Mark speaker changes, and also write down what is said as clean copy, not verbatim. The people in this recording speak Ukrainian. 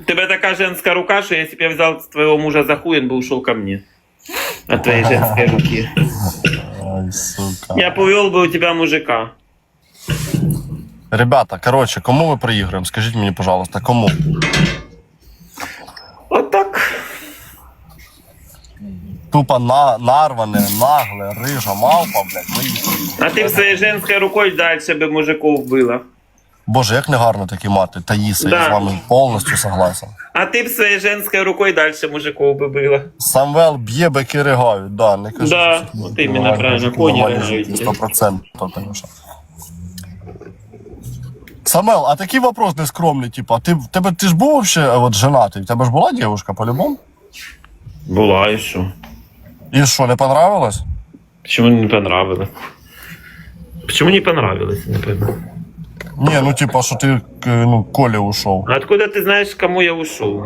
Speaker 1: У тебя такая женская рука, что если бы я взял твоего мужа за хуй, он бы ушел ко мне. От твоей женской руки.
Speaker 2: Ай, сука.
Speaker 1: Я повел бы у тебя мужика.
Speaker 2: Ребята, короче, кому ми проіграємо? Скажіть мені, пожалуйста, кому?
Speaker 1: Вот так.
Speaker 2: Тупо нарване, нагле, рижа, мавпа, блядь, ми їх проіграємо.
Speaker 1: А ты бы своей женской рукой дальше бы мужиков было.
Speaker 2: Боже, як не гарно такі мати. Таїса, я
Speaker 1: Да.
Speaker 2: з вами повністю согласен.
Speaker 1: А ты бы своей женской рукой дальше мужиков бы было.
Speaker 2: Самвел б'є, бики ригають, да, не кажу.
Speaker 1: Да,
Speaker 2: що всі
Speaker 1: от
Speaker 2: такі
Speaker 1: іменно
Speaker 2: нормальні
Speaker 1: правильно,
Speaker 2: мужики,
Speaker 1: коні
Speaker 2: нормальні
Speaker 1: ригають.
Speaker 2: жінки, 100%, тому що. Самвел, а такий вопрос нескромний, типа, ти ж був вообще от женатий? У тебе ж була дівчинка по-любому?
Speaker 1: Была еще.
Speaker 2: І що, не понравилось?
Speaker 1: Почему не понравилось? Почему не понравилось, не пойму.
Speaker 2: Ні, ну типа, що ти, ну, Колі ушов.
Speaker 1: А откуда ты знаешь, к кому я ушел?